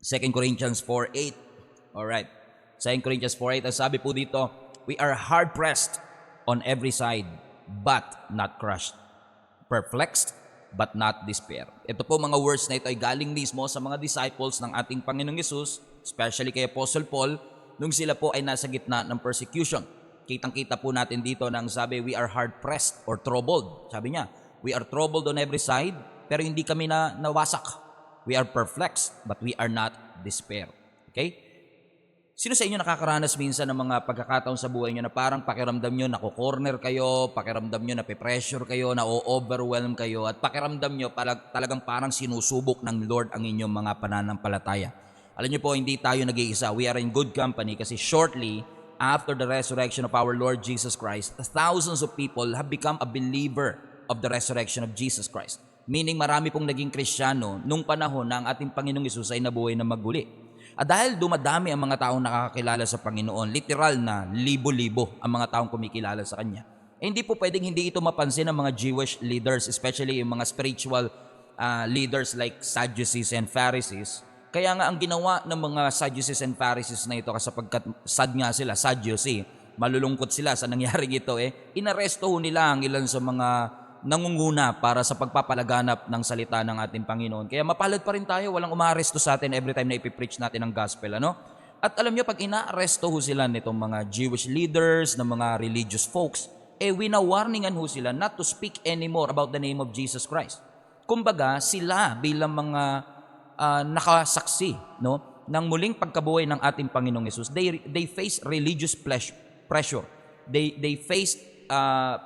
2 Corinthians 4:8. Alright. 2 Corinthians 4:8. Ang sabi po dito, we are hard-pressed on every side, but not crushed. Perplexed, but not despair. Ito po mga words na ito ay galing mismo sa mga disciples ng ating Panginoong Yesus, especially kay Apostle Paul, nung sila po ay nasa gitna ng persecution. Kitang-kita po natin dito na ang sabi, we are hard-pressed or troubled. Sabi niya, we are troubled on every side, pero hindi kami nawasak. We are perplexed, but we are not despair. Okay? Sino sa inyo nakakaranas minsan ng mga pagkakataon sa buhay nyo na parang pakiramdam nyo nako-corner kayo, pakiramdam nyo nape-pressure kayo, na-overwhelm kayo, at pakiramdam nyo talagang parang sinusubok ng Lord ang inyong mga pananampalataya. Alam nyo po, hindi tayo nag-iisa. We are in good company kasi shortly after the resurrection of our Lord Jesus Christ, thousands of people have become a believer of the resurrection of Jesus Christ. Meaning marami pong naging Kristiyano nung panahon na ang ating Panginoong Hesus ay nabuhay na maguli. At dahil dumadami ang mga taong nakakakilala sa Panginoon, literal na libo-libo ang mga taong kumikilala sa Kanya. Hindi po pwedeng hindi ito mapansin ng mga Jewish leaders, especially yung mga spiritual leaders like Sadducees and Pharisees. Kaya nga ang ginawa ng mga Sadducees and Pharisees na ito, kasapagkat sad nga sila, Sadducee, malulungkot sila sa nangyaring ito, inaresto nila ang ilan sa mga nangunguna para sa pagpapalaganap ng salita ng ating Panginoon. Kaya mapalad pa rin tayo, walang umaaresto sa atin every time na ipipreach natin ang gospel, ano? At alam nyo, pag inaaresto ho sila nitong mga Jewish leaders, ng mga religious folks, winawarningan ho sila not to speak anymore about the name of Jesus Christ. Kumbaga, sila bilang mga nakasaksi, no, ng muling pagkabuhay ng ating Panginoong Hesus, they face religious pressure. They face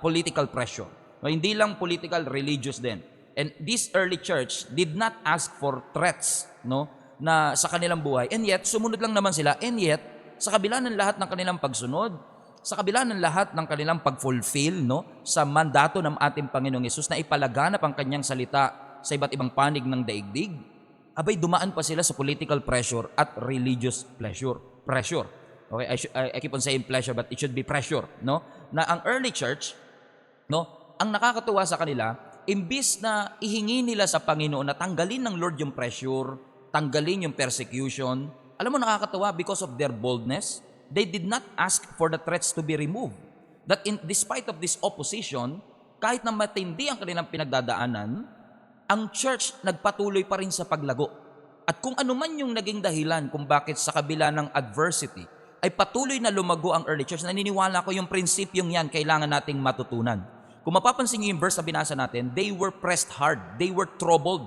political pressure. No, hindi lang political, religious din. And this early church did not ask for threats, no, na sa kanilang buhay. And yet, sumunod lang naman sila. And yet, sa kabila ng lahat ng kanilang pagsunod, sa kabila ng lahat ng kanilang pag-fulfill, no, sa mandato ng ating Panginoong Hesus na ipalaganap ang kanyang salita sa iba't ibang panig ng daigdig, abay dumaan pa sila sa political pressure at religious pressure. Okay, I keep on saying pleasure, but it should be pressure, no? Na ang early church, no, ang nakakatuwa sa kanila, imbis na ihingi nila sa Panginoon na tanggalin ng Lord yung pressure, tanggalin yung persecution, alam mo nakakatuwa, because of their boldness, they did not ask for the threats to be removed. That despite of this opposition, kahit na matindi ang kanilang pinagdadaanan, ang church nagpatuloy pa rin sa paglago. At kung ano man yung naging dahilan kung bakit sa kabila ng adversity, ay patuloy na lumago ang early church, naniniwala ko yung prinsipyong yan kailangan nating matutunan. Kung mapapansin niyo yung verse na binasa natin, they were pressed hard, they were troubled,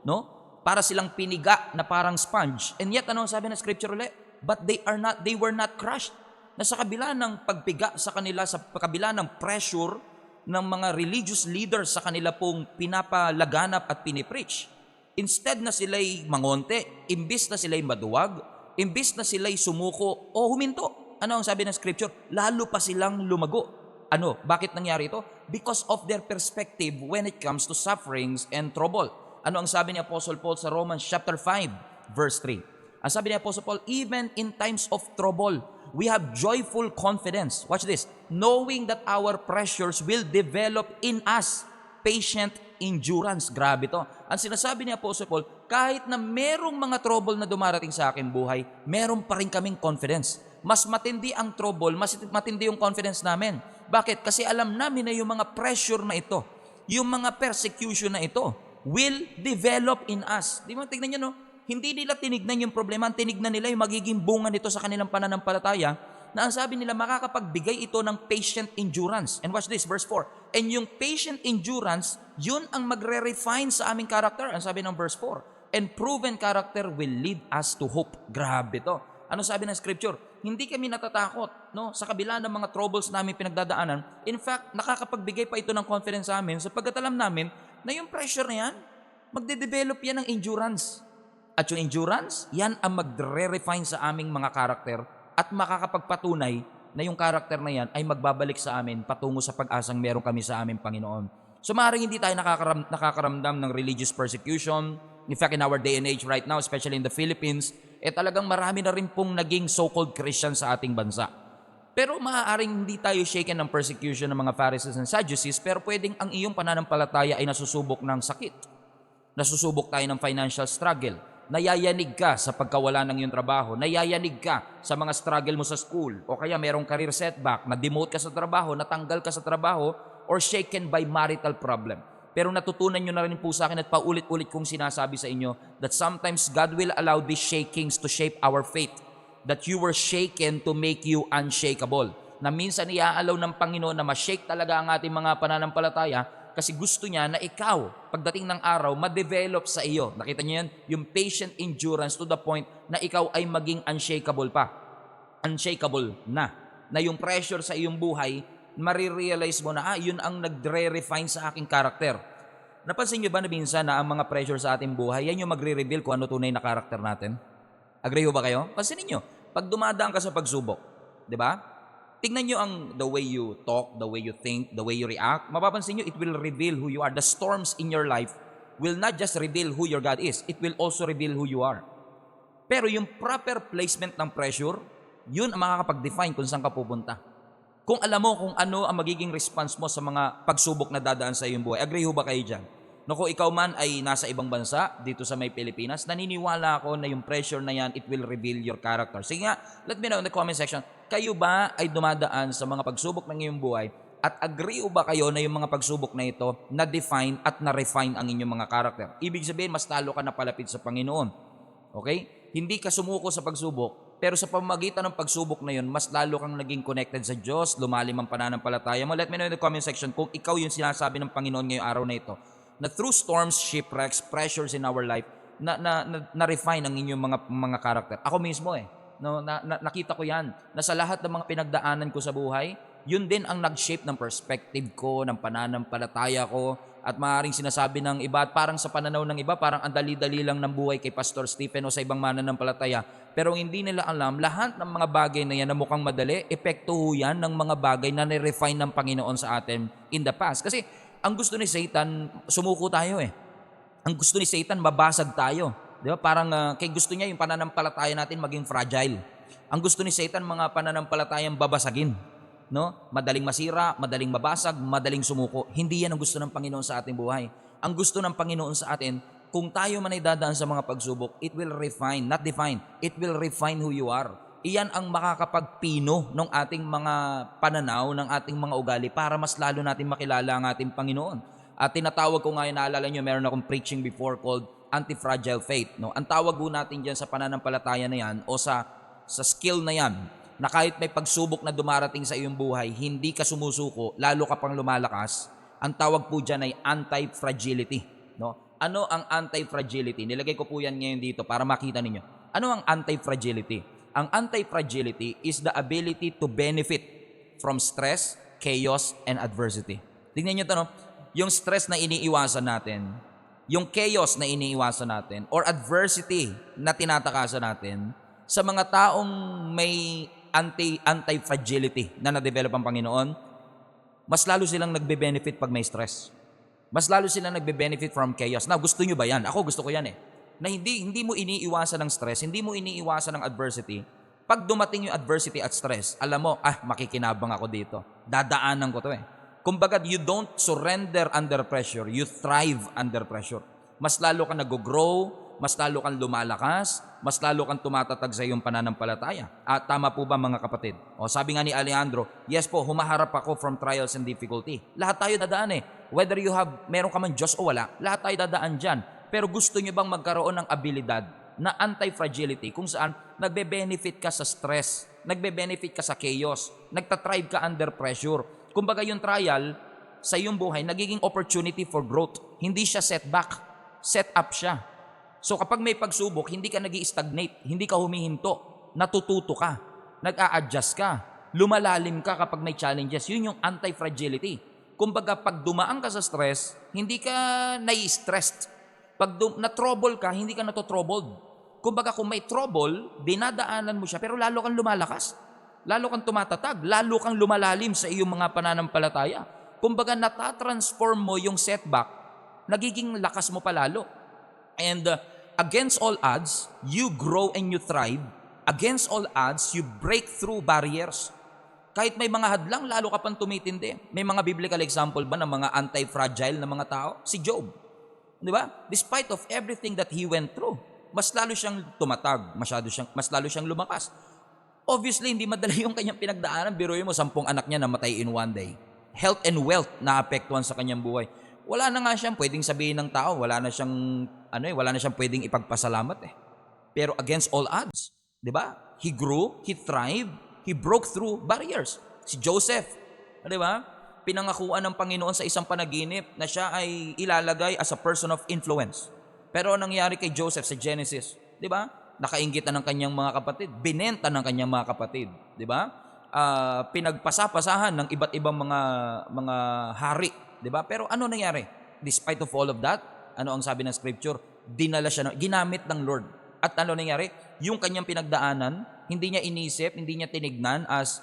no? Para silang piniga na parang sponge. And yet, ano ang sabi ng scripture ulit? But they were not crushed. Na sa kabila ng pagpiga sa kanila, sa kabila ng pressure ng mga religious leaders sa kanila pong pinapalaganap at pinipreach, instead na sila'y mangonte, imbis na sila'y maduwag, imbis na sila'y sumuko o huminto. Ano ang sabi ng scripture? Lalo pa silang lumago. Ano? Bakit nangyari ito? Because of their perspective when it comes to sufferings and trouble. Ano ang sabi ni Apostle Paul sa Romans chapter 5, verse 3? Ang sabi ni Apostle Paul, even in times of trouble, we have joyful confidence. Watch this. Knowing that our pressures will develop in us patient endurance. Grabe to. Ang sinasabi ni Apostle Paul, kahit na merong mga trouble na dumarating sa aking buhay, meron pa rin kaming confidence. Mas matindi ang trouble, mas matindi yung confidence namin. Bakit? Kasi alam namin na yung mga pressure na ito, yung mga persecution na ito, will develop in us. Di ba? Tignan nyo, no? Hindi nila tinignan yung problema, tinignan nila yung magiging bunga nito sa kanilang pananampalataya, na ang sabi nila, makakapagbigay ito ng patient endurance. And watch this, verse 4. And yung patient endurance, yun ang magre-refine sa aming character. Ang sabi ng verse 4. And proven character will lead us to hope. Grabe to. Ano sabi ng scripture? Hindi kami natatakot, no? Sa kabila ng mga troubles namin pinagdadaanan. In fact, nakakapagbigay pa ito ng confidence sa amin sapagkat alam namin na yung pressure na yan, magde-develop yan ng endurance. At yung endurance, yan ang magre-refine sa aming mga karakter at makakapagpatunay na yung karakter na yan ay magbabalik sa amin patungo sa pag-asang meron kami sa aming Panginoon. So maaaring hindi tayo nakakaramdam ng religious persecution. In fact, in our day and age right now, especially in the Philippines, talagang marami na rin pong naging so-called Christian sa ating bansa. Pero maaaring hindi tayo shaken ng persecution ng mga Pharisees and Sadducees, pero pwedeng ang iyong pananampalataya ay nasusubok ng sakit. Nasusubok tayo ng financial struggle. Nayayanig ka sa pagkawala ng iyong trabaho. Nayayanig ka sa mga struggle mo sa school. O kaya merong career setback, na-demote ka sa trabaho, natanggal ka sa trabaho, or shaken by marital problem. Pero natutunan nyo na rin po sa akin at paulit-ulit kong sinasabi sa inyo that sometimes God will allow these shakings to shape our faith. That you were shaken to make you unshakable. Na minsan iaalaw ng Panginoon na ma-shake talaga ang ating mga pananampalataya kasi gusto niya na ikaw, pagdating ng araw, ma-develop sa iyo. Nakita niyo yan? Yung patient endurance to the point na ikaw ay maging unshakable pa. Unshakable na. Na yung pressure sa iyong buhay, marirealize mo na, yun ang nagre-refine sa aking karakter. Napansin niyo ba na minsan na ang mga pressure sa ating buhay, yan yung magre-reveal kung ano tunay na karakter natin? Agree ba kayo? Pansinin niyo, pag dumadaan ka sa pagsubok, di ba? Tingnan nyo ang the way you talk, the way you think, the way you react. Mapapansin nyo, it will reveal who you are. The storms in your life will not just reveal who your God is. It will also reveal who you are. Pero yung proper placement ng pressure, yun ang makakapag-define kung saan ka pupunta. Kung alam mo kung ano ang magiging response mo sa mga pagsubok na dadaan sa iyong buhay. Agree ho ba kayo dyan? No, kung ikaw man ay nasa ibang bansa, dito sa may Pilipinas, naniniwala ako na yung pressure na yan, it will reveal your character. Sige nga, let me know in the comment section, kayo ba ay dumadaan sa mga pagsubok ng iyong buhay at agree o ba kayo na yung mga pagsubok na ito na-define at na-refine ang inyong mga character? Ibig sabihin, mas talo ka na palapit sa Panginoon. Okay? Hindi ka sumuko sa pagsubok, pero sa pamamagitan ng pagsubok na yun, mas lalo kang naging connected sa Diyos, lumalim ang pananampalataya mo. Let me know in the comment section kung ikaw yung sinasabi ng Panginoon ngayong araw na ito, na through storms, shipwrecks, pressures in our life, na-refine ang inyong mga karakter. Ako mismo no, nakita ko yan, na sa lahat ng mga pinagdaanan ko sa buhay, yun din ang nag-shape ng perspective ko, ng pananampalataya ko, at maaaring sinasabi ng iba, at parang sa pananaw ng iba, parang ang dali-dali lang ng buhay kay Pastor Stephen o sa ibang mananampalataya. Pero hindi nila alam, lahat ng mga bagay na yan na mukhang madali, epekto yan ng mga bagay na nirefine ng Panginoon sa atin in the past. Kasi ang gusto ni Satan, sumuko tayo Ang gusto ni Satan, mabasag tayo. Di ba? Parang kay gusto niya yung pananampalataya natin maging fragile. Ang gusto ni Satan, mga pananampalatayang babasagin. No? Madaling masira, madaling mabasag, madaling sumuko. Hindi yan ang gusto ng Panginoon sa ating buhay. Ang gusto ng Panginoon sa atin, kung tayo man ay dadaan sa mga pagsubok, it will refine, not define, it will refine who you are. Iyan ang makakapagpino ng ating mga pananaw, ng ating mga ugali para mas lalo natin makilala ang ating Panginoon. At tinatawag ko ngayon, naalala nyo, meron akong preaching before called anti-fragile faith. No? Ang tawag po natin dyan sa pananampalataya na yan o sa skill na yan, na kahit may pagsubok na dumarating sa iyong buhay, hindi ka sumusuko, lalo ka pang lumalakas, ang tawag po dyan ay anti-fragility. No? Ano ang anti-fragility? Nilagay ko po yan ngayon dito para makita ninyo. Ano ang anti-fragility? Ang anti-fragility is the ability to benefit from stress, chaos, and adversity. Tingnan nyo ito, no? Yung stress na iniiwasan natin, yung chaos na iniiwasan natin, or adversity na tinatakasan natin, sa mga taong may anti-fragility na na-develop ang Panginoon, mas lalo silang nagbe-benefit pag may stress. Mas lalo silang nagbe-benefit from chaos. Now, gusto nyo ba yan? Ako gusto ko yan na hindi mo iniiwasan ng stress, hindi mo iniiwasan ng adversity. Pag dumating yung adversity at stress, alam mo, makikinabang ako dito. Dadaanan ko to Kumbaga, you don't surrender under pressure, you thrive under pressure. Mas lalo kang nag-grow, mas lalo kang lumalakas, mas lalo kang tumatatag sa iyong pananampalataya. At tama po ba mga kapatid? O sabi nga ni Alejandro, yes po, humaharap ako from trials and difficulty. Lahat tayo dadaan Whether meron ka man Diyos o wala, lahat tayo dadaan dyan. Pero gusto nyo bang magkaroon ng abilidad na anti-fragility kung saan nagbe-benefit ka sa stress, nagbe-benefit ka sa chaos, nagtatrive ka under pressure. Kumbaga yung trial sa iyong buhay, nagiging opportunity for growth. Hindi siya setback, set up siya. So kapag may pagsubok, hindi ka nag-i-stagnate, hindi ka humihinto, natututo ka, nag-a-adjust ka, lumalalim ka kapag may challenges. Yun yung anti-fragility. Kumbaga pag dumaan ka sa stress, hindi ka nai-stressed. Pag na-trouble ka, hindi ka nato-troubled. Kumbaga kung may trouble, dinadaanan mo siya, pero lalo kang lumalakas. Lalo kang tumatatag, lalo kang lumalalim sa iyong mga pananampalataya. Kumbaga natatransform mo yung setback, nagiging lakas mo palalo. And against all odds, you grow and you thrive. Against all odds, you break through barriers. Kahit may mga hadlang, lalo ka pang tumitindi. May mga biblical example ba ng mga anti-fragile na mga tao? Si Job. Di ba? Despite of everything that he went through. mas lalo siyang tumatag, mas lalo siyang lumakas. Obviously, hindi madali yung kanyang pinagdaanan. Biruin mo, 10 anak niya namatay in one day. Health and wealth na apektuhan sa kanyang buhay. Wala na nga siyang pwedeng sabihin ng tao, wala na siyang pwedeng ipagpasalamat eh. Pero against all odds, 'di ba? He grew, he thrived, he broke through barriers. Si Joseph, 'di ba? Pinangakuan ng Panginoon sa isang panaginip na siya ay ilalagay as a person of influence. Pero anong nangyari kay Joseph sa Genesis, 'di ba? Nakainggit na ng kanyang mga kapatid, binenta ng kanyang mga kapatid, 'di ba? Pinagpasapasahan ng iba't ibang mga hari, 'di ba? Pero ano nangyari? Despite of all of that, ano ang sabi ng scripture? Dinala siya, ginamit ng Lord. At ano nangyari? Yung kanyang pinagdaanan, hindi niya inisip, hindi niya tinignan as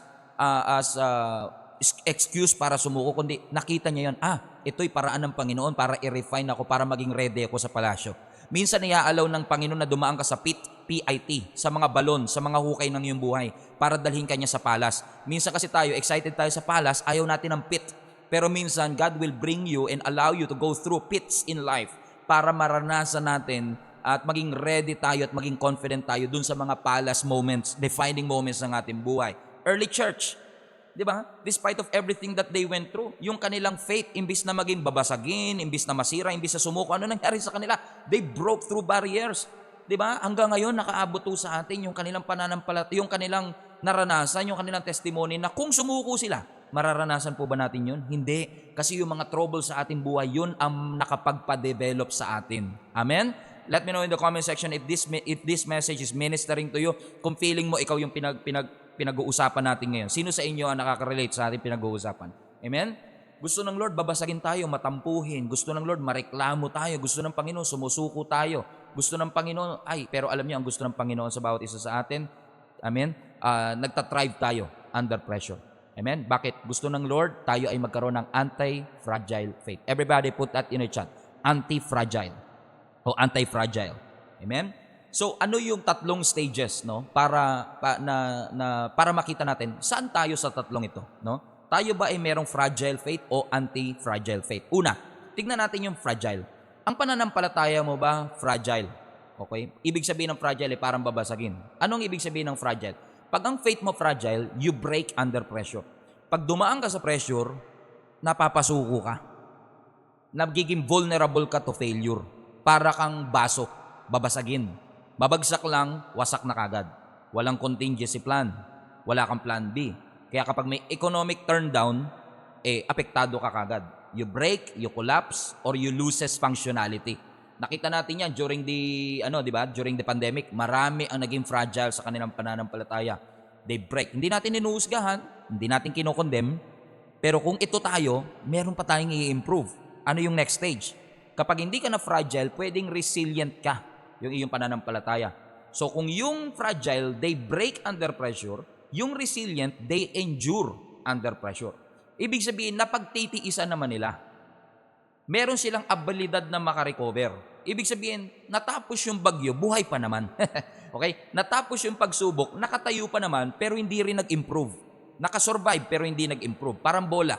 excuse para sumuko, kundi nakita niya yun, ito'y paraan ng Panginoon para i-refine ako, para maging ready ako sa palasyo. Minsan iaalaw ng Panginoon na dumaan ka sa PIT, sa mga balon, sa mga hukay ng iyong buhay, para dalhin ka niya sa palas. Minsan kasi tayo, excited tayo sa palas, ayaw natin ng pit. Pero minsan, God will bring you and allow you to go through pits in life para maranasan natin at maging ready tayo at maging confident tayo dun sa mga palas moments, defining moments ng ating buhay. Early church, di ba? Despite of everything that they went through, yung kanilang faith, imbis na maging babasagin, imbis na masira, imbis na sumuko, ano nangyari sa kanila? They broke through barriers. Di ba? Hanggang ngayon, nakaabot sa atin yung kanilang pananampalataya, yung kanilang naranasan, yung kanilang testimony na kung sumuko sila, mararanasan po ba natin yun? Hindi. Kasi yung mga trouble sa ating buhay, yun ang nakapagpa-develop sa atin. Amen? Let me know in the comment section if this message is ministering to you. Kung feeling mo ikaw yung pinag-uusapan natin ngayon. Sino sa inyo ang nakaka-relate sa ating pinag-uusapan? Amen? Gusto ng Lord, babasagin tayo, matampuhin. Gusto ng Lord, mareklamo tayo. Gusto ng Panginoon, sumusuko tayo. Gusto ng Panginoon, pero alam niyo, ang gusto ng Panginoon sa bawat isa sa atin, amen? Nagtatrive tayo under pressure. Amen? Bakit? Gusto ng Lord, tayo ay magkaroon ng anti-fragile faith. Everybody put that in a chat. Anti-fragile o anti-fragile. Amen? So ano yung tatlong stages, no? Para makita natin saan tayo sa tatlong ito, no? Tayo ba ay merong fragile faith o anti-fragile faith? Una, tignan natin yung fragile. Ang pananampalataya mo ba fragile? Okay? Ibig sabihin ng fragile ay parang babasagin. Anong ibig sabihin ng fragile? Pag ang faith mo fragile, you break under pressure. Pag dumaan ka sa pressure, napapasuko ka. Nagiging vulnerable ka to failure. Para kang baso, babasagin. Babagsak lang, wasak na kagad. Walang contingency plan. Wala kang plan B. Kaya kapag may economic turndown, apektado ka kagad. You break, you collapse, or you loses functionality. Nakita natin yan during during the pandemic. Marami ang naging fragile sa kanilang pananampalataya. They break. Hindi natin inuusgahan, hindi natin kinokondem, pero kung ito tayo, meron pa tayong i-improve. Ano yung next stage? Kapag hindi ka na fragile, pwedeng resilient ka yung iyong pananampalataya. So kung yung fragile, they break under pressure, yung resilient, they endure under pressure. Ibig sabihin, napagtitiisan naman nila. Meron silang abilidad na makarecover. Ibig sabihin, natapos yung bagyo, buhay pa naman. Okay? Natapos yung pagsubok, nakatayo pa naman, pero hindi rin nag-improve. Nakasurvive, pero hindi nag-improve. Parang bola.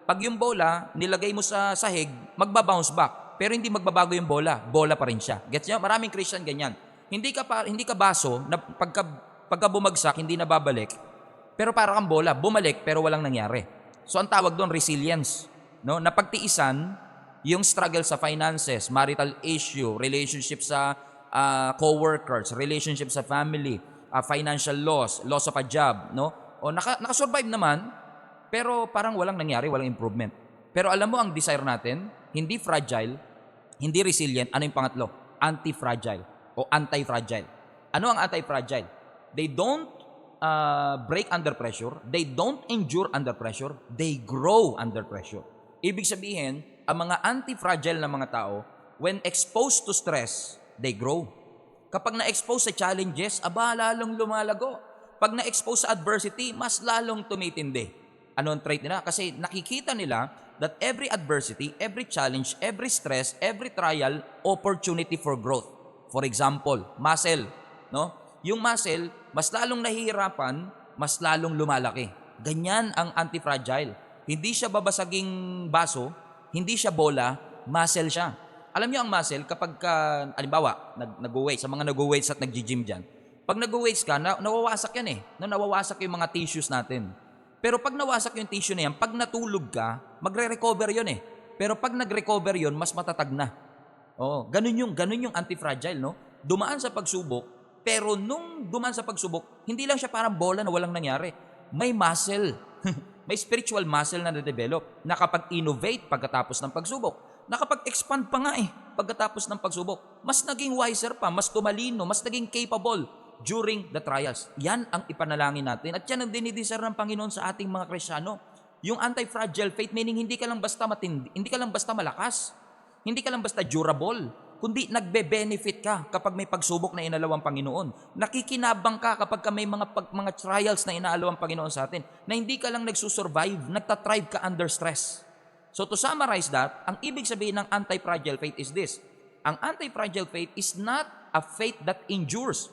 Pag yung bola, nilagay mo sa sahig, magbabounce back. Pero hindi magbabago yung bola. Bola pa rin siya. Gets nyo? Maraming Christian ganyan. Hindi ka baso na pagka bumagsak, hindi na babalik. Pero para kang bola, bumalik pero walang nangyari. So ang tawag doon, resilience. No? Napagtiisan yung struggle sa finances, marital issue, relationship sa co-workers, relationship sa family, financial loss of a job. No? O nakasurvive naman, pero parang walang nangyari, walang improvement. Pero alam mo ang desire natin, hindi fragile, hindi resilient. Ano yung pangatlo? Anti-fragile o anti-fragile. Ano ang anti-fragile? They don't break under pressure. They don't endure under pressure. They grow under pressure. Ibig sabihin, ang mga anti-fragile na mga tao, when exposed to stress, they grow. Kapag na-expose sa challenges, lalong lumalago. Pag na-expose sa adversity, mas lalong tumitindi. Ano ang trait nila? Kasi nakikita nila that every adversity, every challenge, every stress, every trial, opportunity for growth. For example, muscle. No? Yung muscle, mas lalong nahihirapan, mas lalong lumalaki. Ganyan ang anti-fragile. Hindi siya babasaging baso, hindi siya bola, muscle siya. Alam niyo ang muscle, kapag halimbawa, nag-weights, sa mga nag-weights at nag-gym dyan, pag nag-weights ka, nawawasak yan eh. No, nawawasak yung mga tissues natin. Pero pag nawasak yung tissue na yan, pag natulog ka, magre-recover yun eh. Pero pag nag-recover yun, mas matatag na. Oo, ganun yung anti-fragile, no? Dumaan sa pagsubok, pero nung dumaan sa pagsubok, hindi lang siya parang bola na walang nangyari. May muscle. May spiritual muscle na na-develop. Nakapag-innovate pagkatapos ng pagsubok. Nakapag-expand pa nga eh pagkatapos ng pagsubok. Mas naging wiser pa, mas tumalino, mas naging capable during the trials. Yan ang ipanalangin natin. At yan ang dinidesire ng Panginoon sa ating mga Kristiyano. Yung anti-fragile faith, meaning hindi ka lang basta matindi, hindi ka lang basta malakas, hindi ka lang basta durable, kundi nagbe-benefit ka kapag may pagsubok na inalaw ang Panginoon. Nakikinabang ka kapag may mga trials na inaalaw ang Panginoon sa atin, na hindi ka lang nagsusurvive, nagtatrive ka under stress. So to summarize that, ang ibig sabihin ng anti-fragile faith is this. Ang anti-fragile faith is not a faith that endures,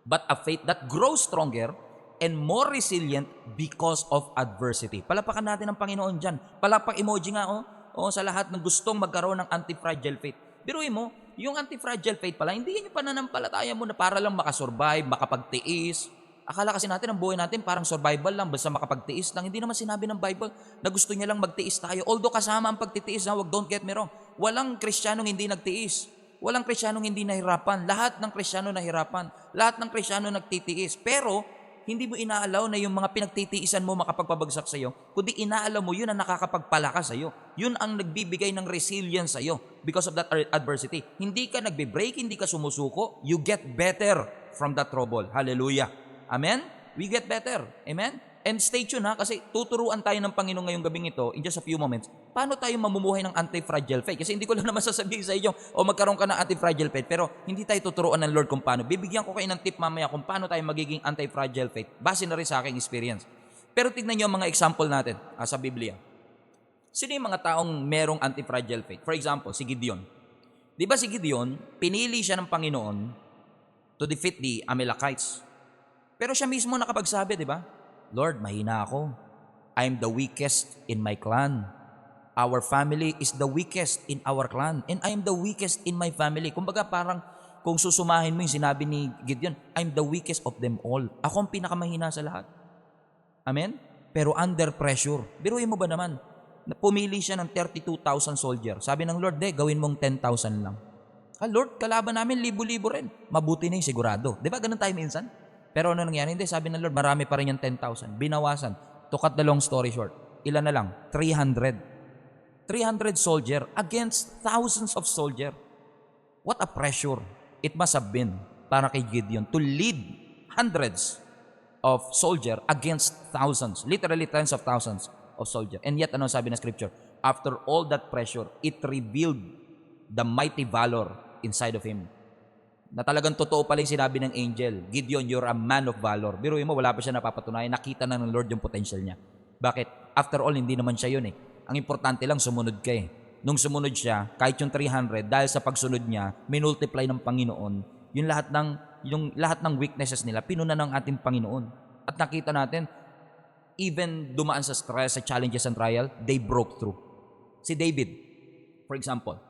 but a faith that grows stronger and more resilient because of adversity. Palapakan natin ang Panginoon dyan. Palapak emoji nga, sa lahat ng gustong magkaroon ng anti-fragile faith. Biruin mo, yung anti-fragile faith pala, hindi yan yung pananampalataya mo na para lang makasurvive, makapagtiis. Akala kasi natin, ang buhay natin parang survival lang, basta makapagtiis lang. Hindi naman sinabi ng Bible na gusto niya lang magtiis tayo. Although kasama ang pagtitiis, don't get me wrong. Walang Kristiyanong hindi nagtiis. Walang Kristiyanong hindi nahirapan. Lahat ng Kristiyano nahirapan. Lahat ng Kristiyano nagtitiis. Pero, hindi mo inaalaw na yung mga pinagtitiisan mo makapagpabagsak sa'yo, kundi inaalaw mo yun ang nakakapagpalakas sa'yo. Yun ang nagbibigay ng resilience sa'yo because of that adversity. Hindi ka nagbe-break, hindi ka sumusuko. You get better from that trouble. Hallelujah. Amen? We get better. Amen? And stay tuned ha, kasi tuturuan tayo ng Panginoon ngayong gabing ito in just a few moments. Paano tayo mamumuhay ng anti-fragile faith? Kasi hindi ko lang naman sasabihin sa inyo, magkaroon ka ng anti-fragile faith, pero hindi tayo tuturuan ng Lord kung paano. Bibigyan ko kayo ng tip mamaya kung paano tayo magiging anti-fragile faith. Base na rin sa aking experience. Pero tignan nyo ang mga example natin sa Biblia. Sino yung mga taong merong anti-fragile faith? For example, si Gideon. Di ba si Gideon, pinili siya ng Panginoon to defeat the Amalekites. Pero siya mismo nakapagsabi, di ba? Lord, mahina ako. I'm the weakest in my clan. Our family is the weakest in our clan. And I'm the weakest in my family. Kumbaga parang kung susumahin mo yung sinabi ni Gideon, I'm the weakest of them all. Ako ang pinakamahina sa lahat. Amen? Pero under pressure. Biruin mo ba naman? Pumili siya ng 32,000 soldier. Sabi ng Lord, gawin mong 10,000 lang. Lord, kalaban namin libo-libo rin. Mabuti na yung sigurado. Di ba ganun tayo minsan? Pero ano nangyari? Hindi, sabi ng Lord, marami pa rin yung 10,000. Binawasan. To cut the long story short, ilan na lang? 300. 300 soldier against thousands of soldier. What a pressure it must have been para kay Gideon to lead hundreds of soldier against thousands. Literally tens of thousands of soldier. And yet, ano sabi ng scripture? After all that pressure, it revealed the mighty valor inside of him. Na talagang totoo pala yung sinabi ng angel, Gideon, you're a man of valor. Biruin mo, wala pa siya napapatunayan. Nakita na ng Lord yung potential niya. Bakit? After all, hindi naman siya yun eh. Ang importante lang, sumunod ka eh. Nung sumunod siya, kahit yung 300, dahil sa pagsunod niya, minultiply ng Panginoon, yung lahat ng weaknesses nila, pinuna ng ating Panginoon. At nakita natin, even dumaan sa stress, sa challenges and trial, they broke through. Si David, for example,